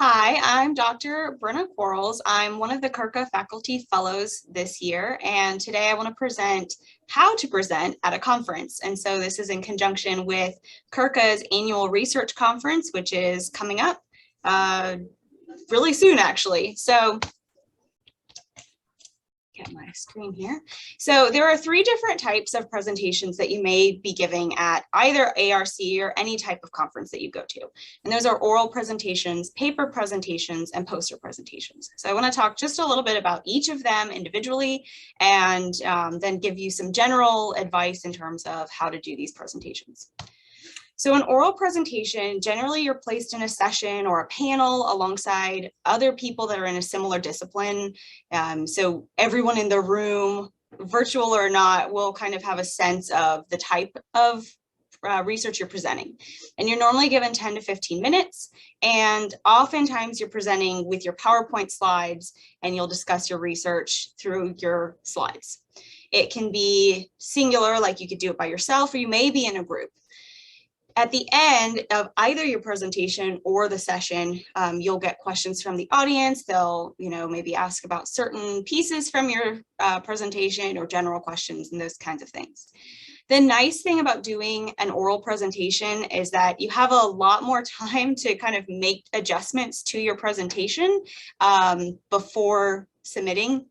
Hi, I'm Dr. Brenna Quarles. I'm one of the CURCA faculty fellows this year, and today I want to present how to present at a conference. And so this is in conjunction with CURCA's annual research conference, which is coming up really soon, actually. So get my screen here. So there are three different types of presentations that you may be giving at either ARC or any type of conference that you go to. And those are oral presentations, paper presentations, and poster presentations. So I want to talk just a little bit about each of them individually and then give you some general advice in terms of how to do these presentations. So an oral presentation, generally you're placed in a session or a panel alongside other people that are in a similar discipline. So everyone in the room, virtual or not, will kind of have a sense of the type of research you're presenting. And you're normally given 10 to 15 minutes. And oftentimes you're presenting with your PowerPoint slides and you'll discuss your research through your slides. It can be singular, like you could do it by yourself, or you may be in a group. At the end of either your presentation or the session, you'll get questions from the audience. They'll, maybe ask about certain pieces from your presentation or general questions and those kinds of things. The nice thing about doing an oral presentation is that you have a lot more time to kind of make adjustments to your presentation before submitting.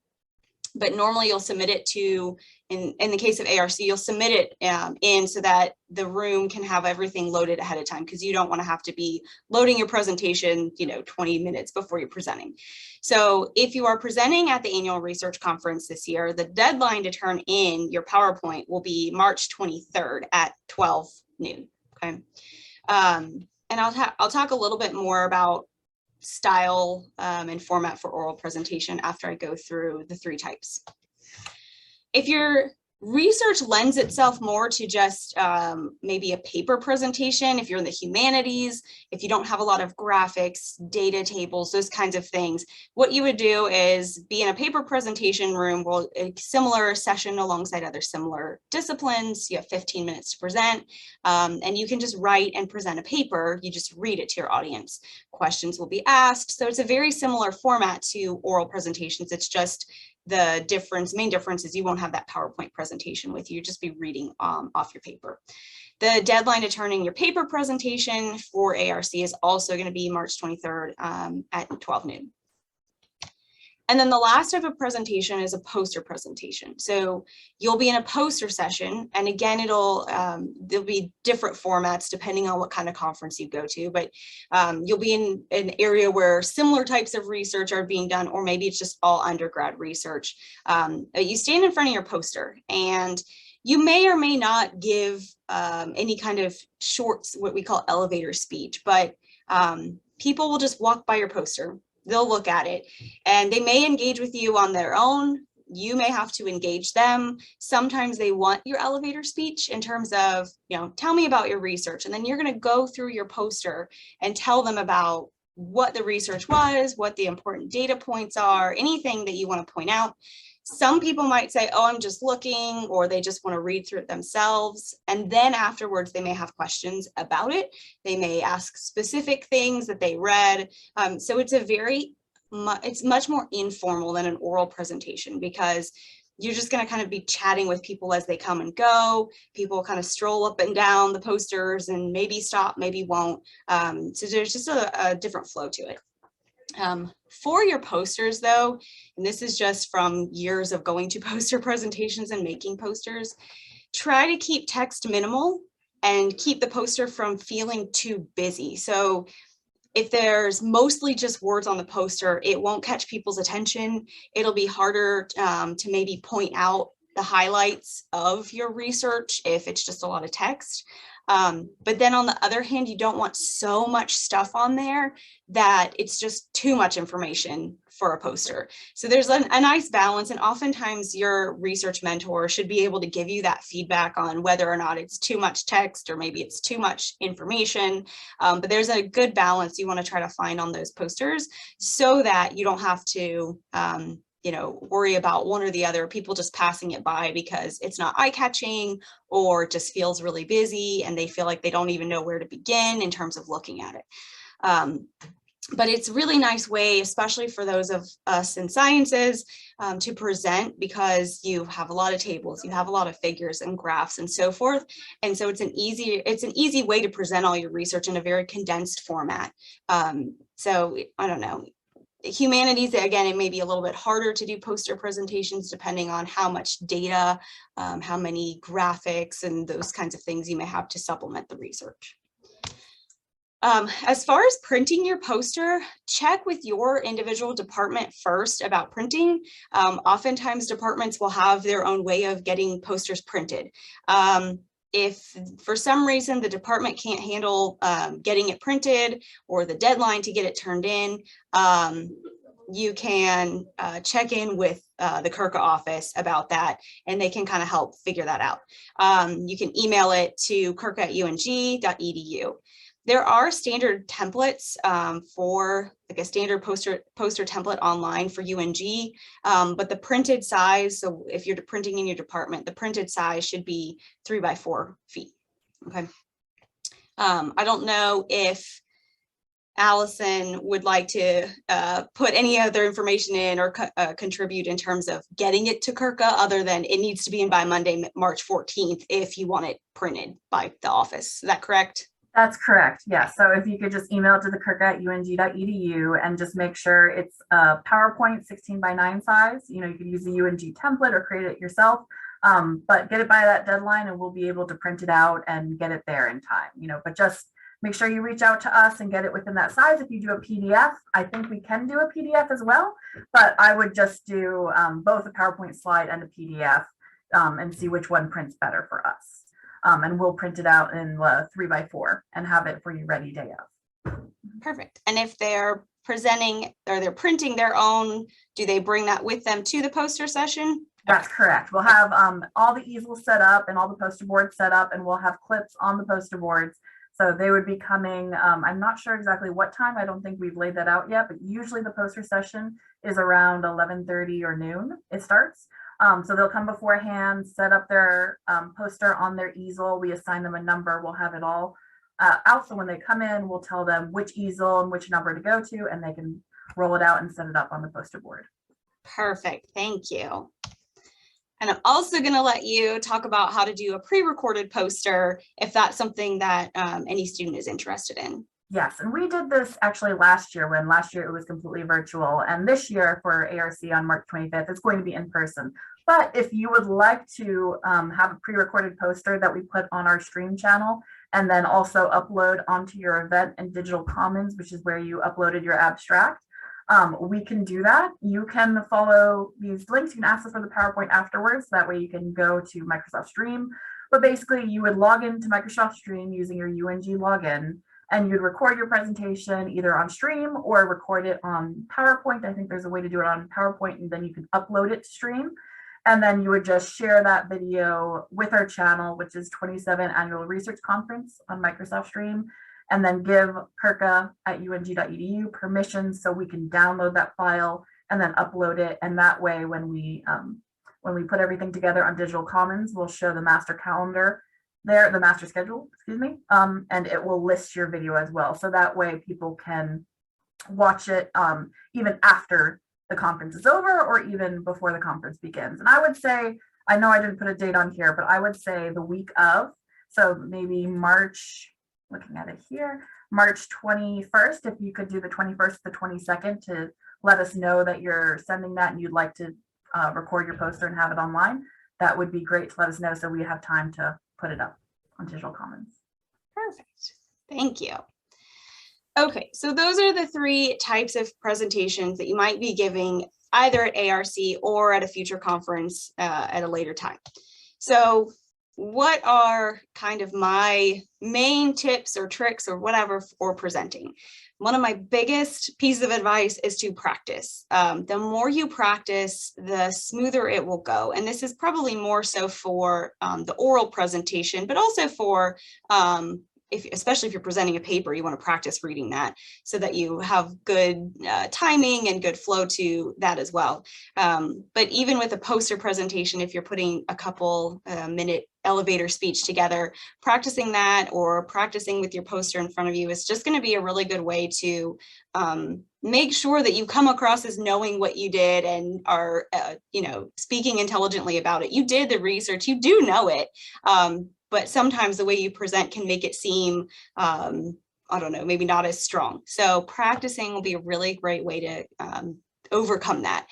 But normally you'll submit it to, in the case of ARC, you'll submit it in so that the room can have everything loaded ahead of time, because you don't want to have to be loading your presentation, 20 minutes before you're presenting. So if you are presenting at the annual research conference this year, the deadline to turn in your PowerPoint will be March 23rd at 12 noon, okay? And I'll talk a little bit more about style and format for oral presentation after I go through the three types. If your research lends itself more to just maybe a paper presentation, if you're in the humanities, if you don't have a lot of graphics, data tables, those kinds of things, what you would do is be in a paper presentation room, a similar session alongside other similar disciplines. You have 15 minutes to present, and you can just write and present a paper. You just read it to your audience. Questions will be asked. So it's a very similar format to oral presentations. It's just the main difference is you won't have that PowerPoint presentation with you. You'll just be reading off your paper. The deadline to turn in your paper presentation for ARC is also going to be March 23rd at 12 noon. And then the last type of presentation is a poster presentation. So you'll be in a poster session, and again, there'll be different formats depending on what kind of conference you go to, but you'll be in an area where similar types of research are being done, or maybe it's just all undergrad research. You stand in front of your poster, and you may or may not give any kind of short, what we call elevator speech, but people will just walk by your poster. They'll look at it and they may engage with you on their own. You may have to engage them. Sometimes they want your elevator speech in terms of, tell me about your research. And then you're going to go through your poster and tell them about what the research was, what the important data points are, anything that you want to point out. Some people might say, oh, I'm just looking, or they just want to read through it themselves. And then afterwards, they may have questions about it. They may ask specific things that they read. So it's much more informal than an oral presentation, because you're just going to kind of be chatting with people as they come and go. People kind of stroll up and down the posters and maybe stop, maybe won't. So there's just a different flow to it. For your posters though, and this is just from years of going to poster presentations and making posters, try to keep text minimal and keep the poster from feeling too busy. So if there's mostly just words on the poster, it won't catch people's attention. It'll be harder to maybe point out the highlights of your research if it's just a lot of text. But then on the other hand, you don't want so much stuff on there that it's just too much information for a poster. So there's a nice balance, and oftentimes your research mentor should be able to give you that feedback on whether or not it's too much text or maybe it's too much information. But there's a good balance you want to try to find on those posters so that you don't have to worry about one or the other, people just passing it by because it's not eye-catching or it just feels really busy and they feel like they don't even know where to begin in terms of looking at it. But it's a really nice way, especially for those of us in sciences, to present, because you have a lot of tables, you have a lot of figures and graphs and so forth. And so it's an easy way to present all your research in a very condensed format. So I don't know. Humanities, again, it may be a little bit harder to do poster presentations depending on how much data, how many graphics and those kinds of things you may have to supplement the research. As far as printing your poster, check with your individual department first about printing. Oftentimes departments will have their own way of getting posters printed. If for some reason the department can't handle getting it printed or the deadline to get it turned in, you can check in with the CURCA office about that, and they can kind of help figure that out. You can email it to curca@ung.edu. There are standard templates for like a standard poster template online for UNG, but the printed size, so if you're printing in your department, the printed size should be 3 by 4 feet. Okay. I don't know if Allison would like to put any other information in or contribute in terms of getting it to CURCA, other than it needs to be in by Monday, March 14th, if you want it printed by the office. Is that correct? That's correct. Yeah. So if you could just email it to the CURCA@ung.edu and just make sure it's a PowerPoint 16 by 9 size. You know, you could use the UNG template or create it yourself, but get it by that deadline and we'll be able to print it out and get it there in time, you know, but just make sure you reach out to us and get it within that size. If you do a PDF, I think we can do a PDF as well, but I would just do both a PowerPoint slide and a PDF and see which one prints better for us. And we'll print it out in 3 by 4 and have it for you ready day of. Perfect. And if they're presenting or they're printing their own, do they bring that with them to the poster session? That's correct. We'll have all the easels set up and all the poster boards set up, and we'll have clips on the poster boards. So they would be coming, I'm not sure exactly what time. I don't think we've laid that out yet, but usually the poster session is around 11:30 or noon. It starts. So they'll come beforehand, set up their poster on their easel. We assign them a number. We'll have it all out. So when they come in, we'll tell them which easel and which number to go to, and they can roll it out and set it up on the poster board. Perfect. Thank you. And I'm also going to let you talk about how to do a pre-recorded poster if that's something that any student is interested in. Yes, and we did this actually last year, when last year it was completely virtual, and this year for ARC on March 25th, it's going to be in person. But if you would like to have a pre-recorded poster that we put on our stream channel and then also upload onto your event in Digital Commons, which is where you uploaded your abstract, we can do that. You can follow these links. You can access for the PowerPoint afterwards. That way you can go to Microsoft Stream. But basically you would log into Microsoft Stream using your UNG login, and you'd record your presentation either on Stream or record it on PowerPoint. I think there's a way to do it on PowerPoint, and then you can upload it to Stream. And then you would just share that video with our channel, which is 27 Annual Research Conference on Microsoft Stream, and then give curca@ung.edu permission so we can download that file and then upload it. And that way, when we put everything together on Digital Commons, we'll show the master calendar there, the master schedule, excuse me, and it will list your video as well. So that way people can watch it even after the conference is over or even before the conference begins. And I would say, I know I didn't put a date on here, but I would say the week of, so maybe March, looking at it here, March 21st, if you could do the 21st to the 22nd to let us know that you're sending that and you'd like to record your poster and have it online, that would be great to let us know so we have time to put it up on Digital Commons. Perfect. Thank you. Okay, so those are the 3 types of presentations that you might be giving either at ARC or at a future conference at a later time. So what are kind of my main tips or tricks or whatever for presenting? One of my biggest pieces of advice is to practice. The more you practice, the smoother it will go. And this is probably more so for the oral presentation, but also for, especially if you're presenting a paper, you want to practice reading that so that you have good timing and good flow to that as well. But even with a poster presentation, if you're putting a couple minute elevator speech together, practicing that or practicing with your poster in front of you is just going to be a really good way to make sure that you come across as knowing what you did and are, you know, speaking intelligently about it. You did the research, you do know it, but sometimes the way you present can make it seem, I don't know, maybe not as strong. So practicing will be a really great way to overcome that.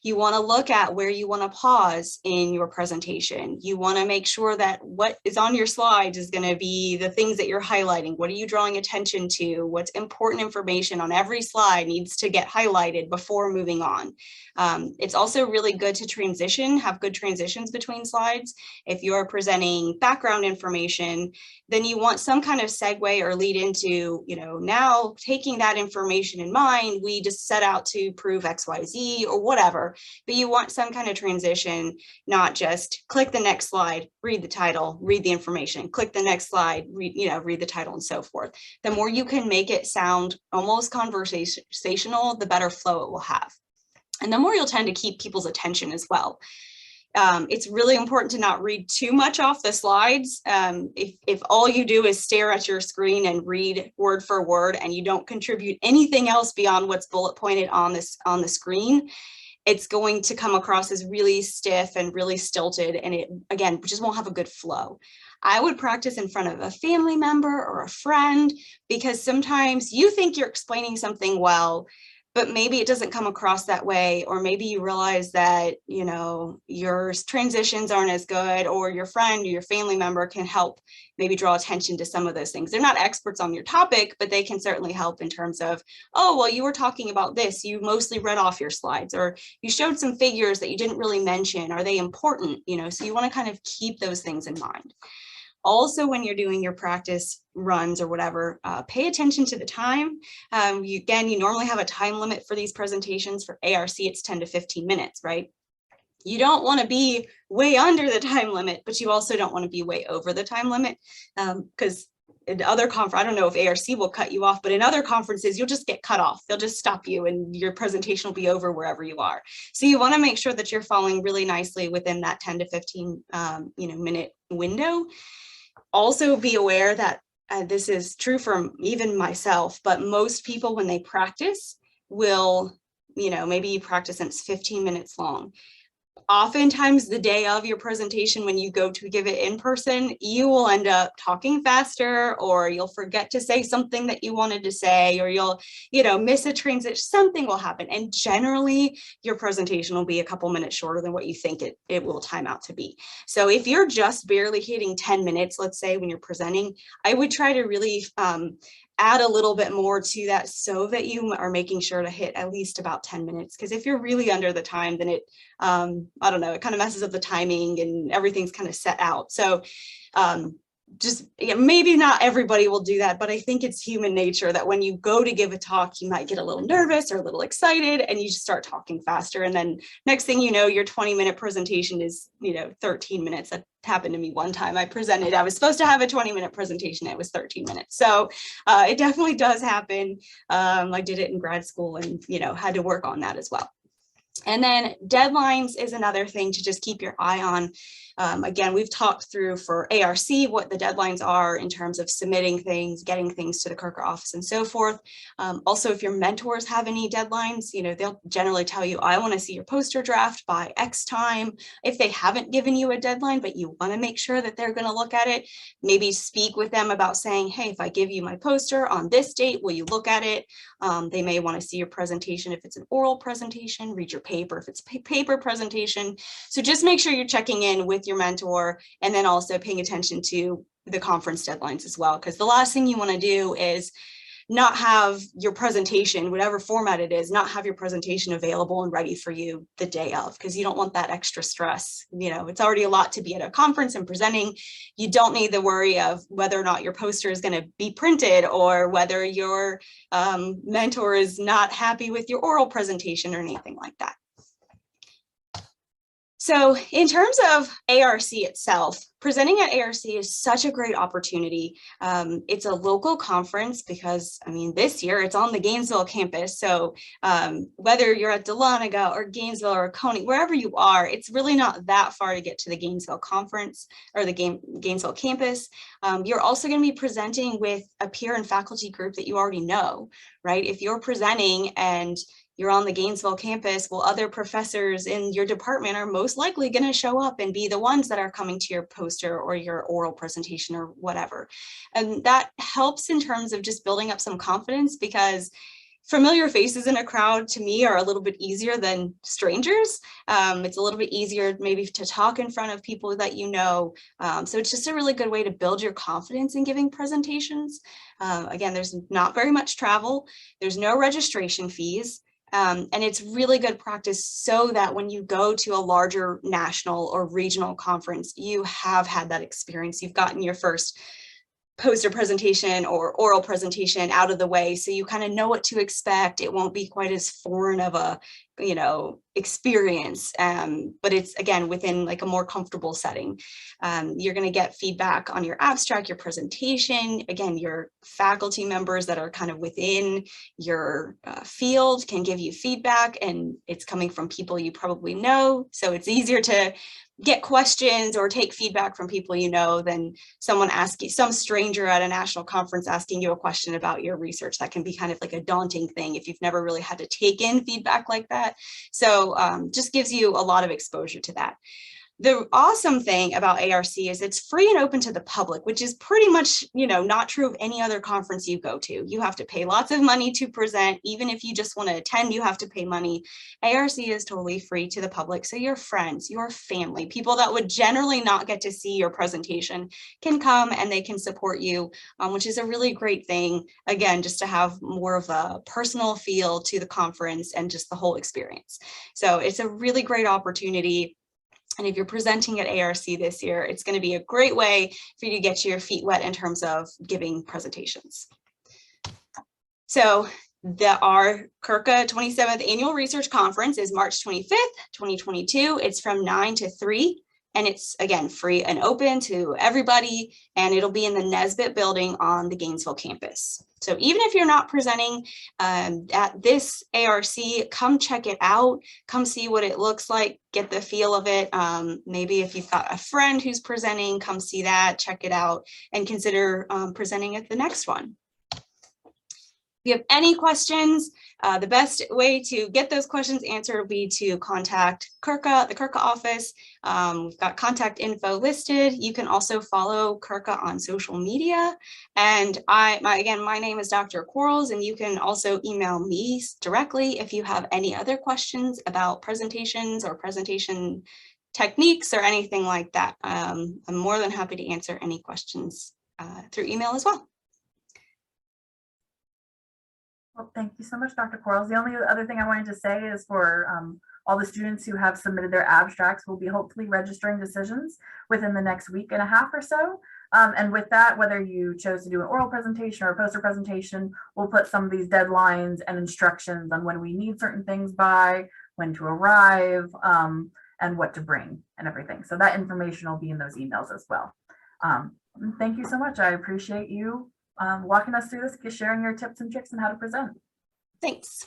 You want to look at where you want to pause in your presentation. You want to make sure that what is on your slides is going to be the things that you're highlighting. What are you drawing attention to? What's important information on every slide needs to get highlighted before moving on. It's also really good to transition, have good transitions between slides. If you're presenting background information, then you want some kind of segue or lead into, you know, now taking that information in mind, we just set out to prove XYZ or whatever, but you want some kind of transition, not just click the next slide, read the title, read the information, click the next slide, read the title and so forth. The more you can make it sound almost conversational, the better flow it will have. And the more you'll tend to keep people's attention as well. It's really important to not read too much off the slides. If all you do is stare at your screen and read word for word and you don't contribute anything else beyond what's bullet pointed on the screen, it's going to come across as really stiff and really stilted, and it, again, just won't have a good flow. I would practice in front of a family member or a friend, because sometimes you think you're explaining something well, but maybe it doesn't come across that way, or maybe you realize that, you know, your transitions aren't as good, or your friend or your family member can help maybe draw attention to some of those things. They're not experts on your topic, but they can certainly help in terms of, oh, well, you were talking about this, you mostly read off your slides, or you showed some figures that you didn't really mention. Are they important? You know, so you want to kind of keep those things in mind. Also, when you're doing your practice runs or whatever, pay attention to the time. You normally have a time limit for these presentations. For ARC, it's 10 to 15 minutes, right? You don't want to be way under the time limit, but you also don't want to be way over the time limit, because in other conferences, I don't know if ARC will cut you off, but in other conferences, you'll just get cut off. They'll just stop you and your presentation will be over wherever you are. So you want to make sure that you're following really nicely within that 10 to 15 minute window. Also be aware that this is true for even myself, but most people, when they practice, will, maybe you practice and it's 15 minutes long. Oftentimes the day of your presentation, when you go to give it in person, you will end up talking faster, or you'll forget to say something that you wanted to say, or you'll, miss a transition, something will happen. And generally your presentation will be a couple minutes shorter than what you think it will time out to be. So if you're just barely hitting 10 minutes, let's say when you're presenting, I would try to really add a little bit more to that so that you are making sure to hit at least about 10 minutes. Because if you're really under the time, then it, I don't know, it kind of messes up the timing and everything's kind of set out. So maybe not everybody will do that, but I think it's human nature that when you go to give a talk, you might get a little nervous or a little excited and you just start talking faster. And then next thing you know, your 20-minute presentation is, 13 minutes. That happened to me one time. I was supposed to have a 20-minute presentation. It was 13 minutes. So it definitely does happen. I did it in grad school and, had to work on that as well. And then deadlines is another thing to just keep your eye on. Again, we've talked through for ARC what the deadlines are in terms of submitting things, getting things to the CURCA office and so forth. Also, if your mentors have any deadlines, they'll generally tell you, I want to see your poster draft by X time. If they haven't given you a deadline, but you want to make sure that they're going to look at it, maybe speak with them about saying, hey, if I give you my poster on this date, will you look at it? They may want to see your presentation if it's an oral presentation, read your paper if it's a paper presentation. So just make sure you're checking in with your mentor and then also paying attention to the conference deadlines as well, because the last thing you want to do is not have your presentation, whatever format it is, not have your presentation available and ready for you the day of, because you don't want that extra stress. It's already a lot to be at a conference and presenting. You don't need the worry of whether or not your poster is going to be printed, or whether your mentor is not happy with your oral presentation or anything like that. So in terms of ARC itself, presenting at ARC is such a great opportunity. It's a local conference because, I mean, this year it's on the Gainesville campus. So whether you're at Dahlonega or Gainesville or Coney, wherever you are, it's really not that far to get to the Gainesville conference or the Gainesville campus. You're also going to be presenting with a peer and faculty group that you already know, right? If you're presenting and you're on the Gainesville campus, well, other professors in your department are most likely going to show up and be the ones that are coming to your poster or your oral presentation or whatever. And that helps in terms of just building up some confidence, because familiar faces in a crowd to me are a little bit easier than strangers. It's a little bit easier maybe to talk in front of people that you know. So it's just a really good way to build your confidence in giving presentations. Again, there's not very much travel. There's no registration fees. And it's really good practice so that when you go to a larger national or regional conference, you have had that experience. You've gotten your first poster presentation or oral presentation out of the way, so you kind of know what to expect. It won't be quite as foreign of a, experience, but it's, again, within like a more comfortable setting. You're going to get feedback on your abstract, your presentation. Again, your faculty members that are kind of within your field can give you feedback, and it's coming from people you probably know, so it's easier to get questions or take feedback from people you know than someone asking, some stranger at a national conference asking you a question about your research. That can be kind of like a daunting thing if you've never really had to take in feedback like that. So just gives you a lot of exposure to that. The awesome thing about ARC is it's free and open to the public, which is pretty much, not true of any other conference you go to. You have to pay lots of money to present. Even if you just want to attend, you have to pay money. ARC is totally free to the public. So your friends, your family, people that would generally not get to see your presentation can come and they can support you, which is a really great thing. Again, just to have more of a personal feel to the conference and just the whole experience. So it's a really great opportunity. And if you're presenting at ARC this year, it's going to be a great way for you to get your feet wet in terms of giving presentations. So our CURCA 27th Annual Research Conference is March 25th, 2022. It's from 9 to 3. And it's, again, free and open to everybody, and it'll be in the Nesbitt building on the Gainesville campus. So even if you're not presenting at this ARC, come check it out, come see what it looks like, get the feel of it. Maybe if you've got a friend who's presenting, come see that, check it out, and consider presenting at the next one. If you have any questions, the best way to get those questions answered will be to contact CURCA, the CURCA office. We've got contact info listed. You can also follow CURCA on social media. And my name is Dr. Quarles, and you can also email me directly if you have any other questions about presentations or presentation techniques or anything like that. I'm more than happy to answer any questions through email as well. Well, thank you so much, Dr. Quarles. The only other thing I wanted to say is for all the students who have submitted their abstracts will be hopefully registering decisions within the next week and a half or so. And with that, whether you chose to do an oral presentation or a poster presentation, we'll put some of these deadlines and instructions on when we need certain things by, when to arrive, and what to bring and everything. So that information will be in those emails as well. Thank you so much. I appreciate you walking us through this, sharing your tips and tricks on how to present. Thanks.